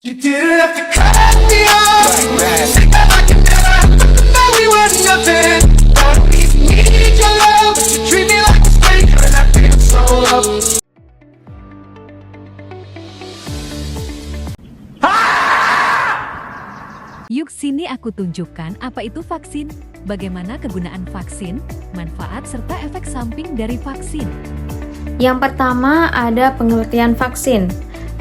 You didn't have to cut me off. Think that I can never know we were nothing. Don't need your love, but you treat me like a stranger, and I feel so loved. Yuk sini aku tunjukkan apa itu vaksin, bagaimana kegunaan vaksin, manfaat serta efek samping dari vaksin. Yang pertama ada pengertian vaksin.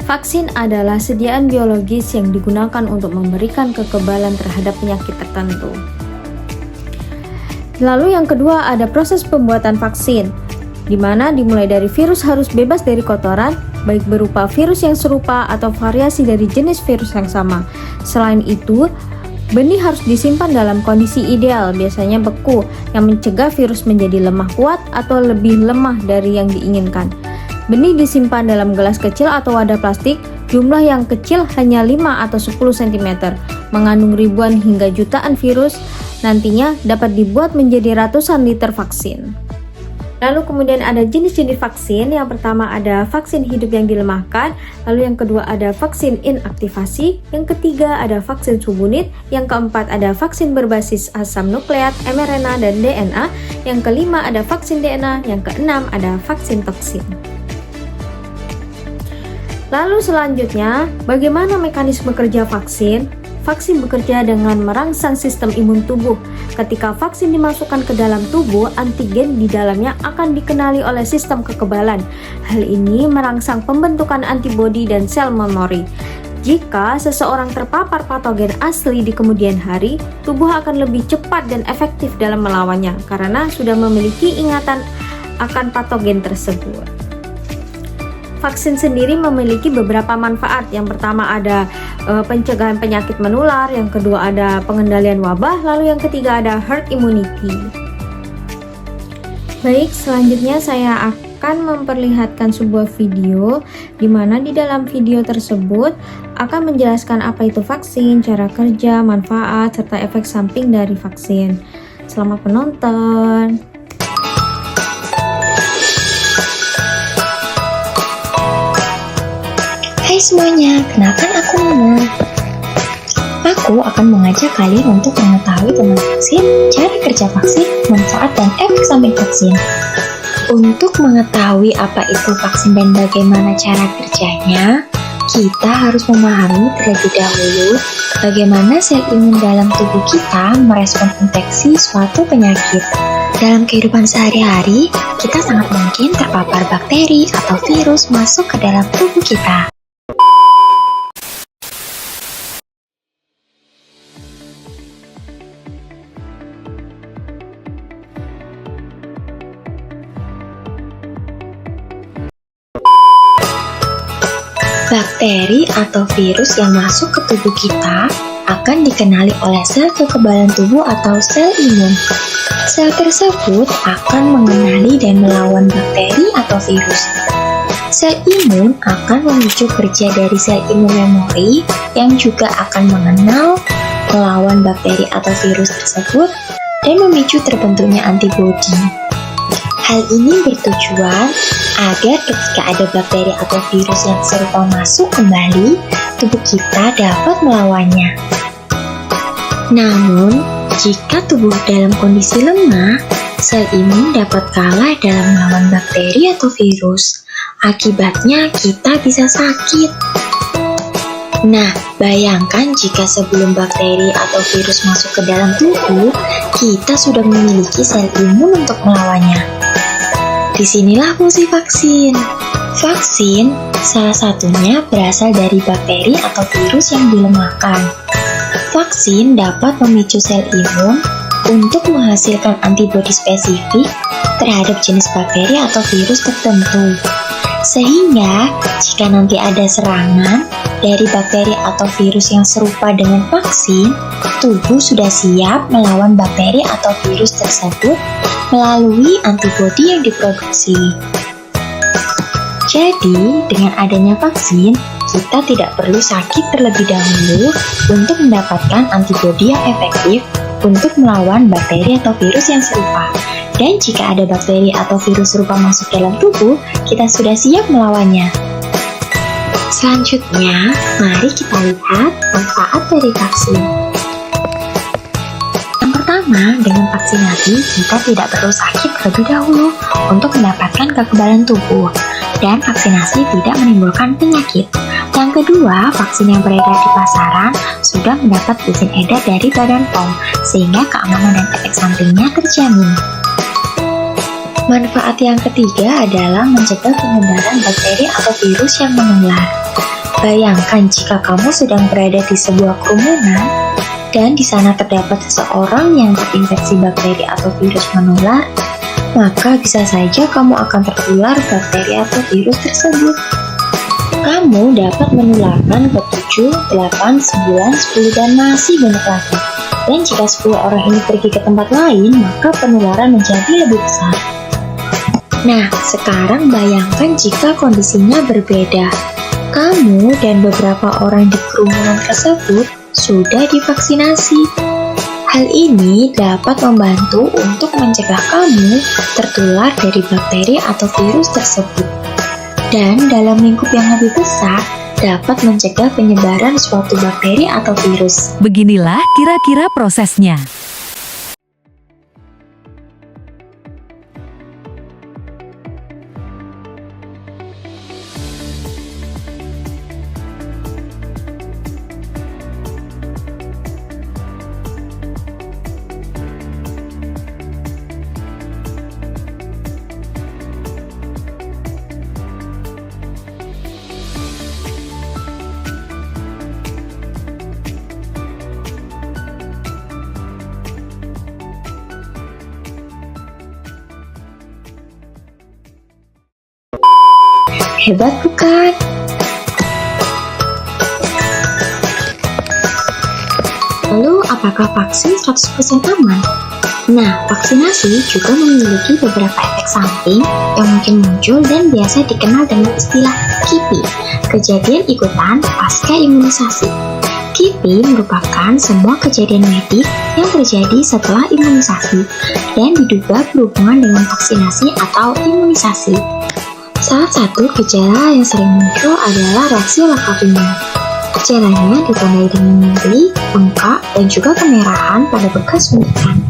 Vaksin adalah sediaan biologis yang digunakan untuk memberikan kekebalan terhadap penyakit tertentu. Lalu yang kedua ada proses pembuatan vaksin, di mana dimulai dari virus harus bebas dari kotoran, baik berupa virus yang serupa atau variasi dari jenis virus yang sama. Selain itu, benih harus disimpan dalam kondisi ideal, biasanya beku, yang mencegah virus menjadi lemah kuat atau lebih lemah dari yang diinginkan. Benih disimpan dalam gelas kecil atau wadah plastik, jumlah yang kecil hanya 5 atau 10 cm, mengandung ribuan hingga jutaan virus, nantinya dapat dibuat menjadi ratusan liter vaksin. Lalu kemudian ada jenis-jenis vaksin. Yang pertama ada vaksin hidup yang dilemahkan, lalu yang kedua ada vaksin inaktivasi, yang ketiga ada vaksin subunit, yang keempat ada vaksin berbasis asam nukleat, mRNA dan DNA, yang kelima ada vaksin DNA, yang keenam ada vaksin toksin. Lalu selanjutnya, bagaimana mekanisme kerja vaksin? Vaksin bekerja dengan merangsang sistem imun tubuh. Ketika vaksin dimasukkan ke dalam tubuh, antigen di dalamnya akan dikenali oleh sistem kekebalan. Hal ini merangsang pembentukan antibodi dan sel memori. Jika seseorang terpapar patogen asli di kemudian hari, tubuh akan lebih cepat dan efektif dalam melawannya karena sudah memiliki ingatan akan patogen tersebut. Vaksin sendiri memiliki beberapa manfaat. Yang pertama ada pencegahan penyakit menular, yang kedua ada pengendalian wabah, lalu yang ketiga ada herd immunity. Baik, selanjutnya saya akan memperlihatkan sebuah video di mana di dalam video tersebut akan menjelaskan apa itu vaksin, cara kerja, manfaat, serta efek samping dari vaksin. Selamat menonton. Hai semuanya, kenalkan aku Mona. Aku akan mengajak kalian untuk mengetahui tentang vaksin, cara kerja vaksin, manfaat dan efek samping vaksin. Untuk mengetahui apa itu vaksin dan bagaimana cara kerjanya, kita harus memahami terlebih dahulu bagaimana sel imun dalam tubuh kita merespon infeksi suatu penyakit. Dalam kehidupan sehari-hari, kita sangat mungkin terpapar bakteri atau virus masuk ke dalam tubuh kita. Bakteri atau virus yang masuk ke tubuh kita akan dikenali oleh sel kekebalan tubuh atau sel imun. Sel tersebut akan mengenali dan melawan bakteri atau virus. Sel imun akan memicu kerja dari sel imun memori yang juga akan mengenal, melawan bakteri atau virus tersebut, dan memicu terbentuknya antibodi. Hal ini bertujuan agar ketika ada bakteri atau virus yang serupa masuk kembali, tubuh kita dapat melawannya. Namun, jika tubuh dalam kondisi lemah, sel imun dapat kalah dalam melawan bakteri atau virus. Akibatnya, kita bisa sakit. Nah, bayangkan jika sebelum bakteri atau virus masuk ke dalam tubuh, kita sudah memiliki sel imun untuk melawannya. Disinilah fungsi vaksin. Vaksin salah satunya berasal dari bakteri atau virus yang dilemahkan. Vaksin dapat memicu sel imun untuk menghasilkan antibodi spesifik terhadap jenis bakteri atau virus tertentu. Sehingga, jika nanti ada serangan dari bakteri atau virus yang serupa dengan vaksin, tubuh sudah siap melawan bakteri atau virus tersebut melalui antibodi yang diproduksi. Jadi, dengan adanya vaksin, kita tidak perlu sakit terlebih dahulu untuk mendapatkan antibodi yang efektif untuk melawan bakteri atau virus yang serupa. Dan jika ada bakteri atau virus serupa masuk dalam tubuh, kita sudah siap melawannya. Selanjutnya, mari kita lihat manfaat dari vaksin. Yang pertama, dengan vaksinasi kita tidak perlu sakit terlebih dahulu untuk mendapatkan kekebalan tubuh, dan vaksinasi tidak menimbulkan penyakit. Yang kedua, vaksin yang beredar di pasaran sudah mendapat izin edar dari Badan POM, sehingga keamanan dan efek sampingnya terjamin. Manfaat yang ketiga adalah mencegah penyebaran bakteri atau virus yang menular. Bayangkan jika kamu sedang berada di sebuah kerumunan dan di sana terdapat seseorang yang terinfeksi bakteri atau virus menular, maka bisa saja kamu akan tertular bakteri atau virus tersebut. Kamu dapat menularkan ke 7, 8, 9, 10, dan masih banyak lagi. Dan jika 10 orang ini pergi ke tempat lain, maka penularan menjadi lebih besar. Nah, sekarang bayangkan jika kondisinya berbeda. Kamu dan beberapa orang di kerumunan tersebut sudah divaksinasi. Hal ini dapat membantu untuk mencegah kamu tertular dari bakteri atau virus tersebut. Dan dalam lingkup yang lebih besar, dapat mencegah penyebaran suatu bakteri atau virus. Beginilah kira-kira prosesnya. Hebat bukan? Lalu, apakah vaksin 100% aman? Nah, vaksinasi juga memiliki beberapa efek samping yang mungkin muncul dan biasa dikenal dengan istilah KIPI, kejadian ikutan pasca imunisasi. KIPI merupakan semua kejadian medis yang terjadi setelah imunisasi dan diduga berhubungan dengan vaksinasi atau imunisasi. Salah satu gejala yang sering muncul adalah reaksi lengkap imun. Gejalanya ditandai dengan nyeri, bengkak, dan juga kemerahan pada bekas suntikan.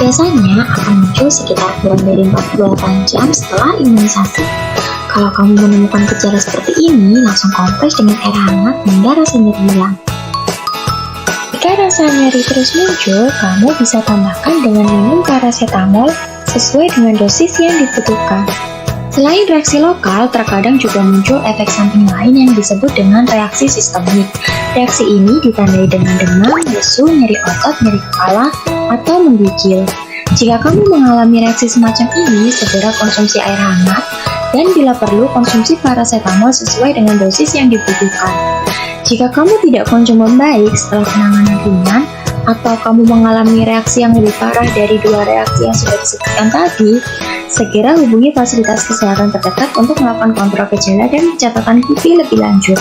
Biasanya akan muncul sekitar kurang dari 48 jam setelah imunisasi. Kalau kamu menemukan gejala seperti ini, langsung kompres dengan air hangat hingga rasa nyeri hilang. Jika rasa nyeri terus muncul, kamu bisa tambahkan dengan minum paracetamol sesuai dengan dosis yang dibutuhkan. Selain reaksi lokal, terkadang juga muncul efek samping lain yang disebut dengan reaksi sistemik. Reaksi ini ditandai dengan demam, lesu, nyeri otot, nyeri kepala, atau menggigil. Jika kamu mengalami reaksi semacam ini, segera konsumsi air hangat, dan bila perlu konsumsi paracetamol sesuai dengan dosis yang dibutuhkan. Jika kamu tidak kunjung membaik setelah penanganan ringan, atau kamu mengalami reaksi yang lebih parah dari dua reaksi yang sudah disebutkan tadi, segera hubungi fasilitas kesehatan terdekat untuk melakukan kontrol gejala dan pencatatan KIPI lebih lanjut.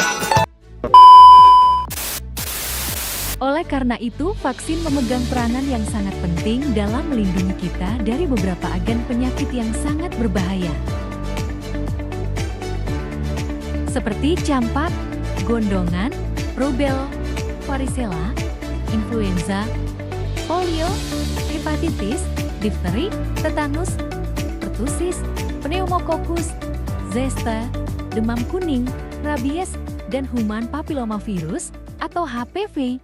Oleh karena itu, vaksin memegang peranan yang sangat penting dalam melindungi kita dari beberapa agen penyakit yang sangat berbahaya. Seperti campak, gondongan, rubella, varicella, influenza, polio, hepatitis, difteri, tetanus, pertusis, pneumokokus, zesta, demam kuning, rabies, dan human papillomavirus atau HPV.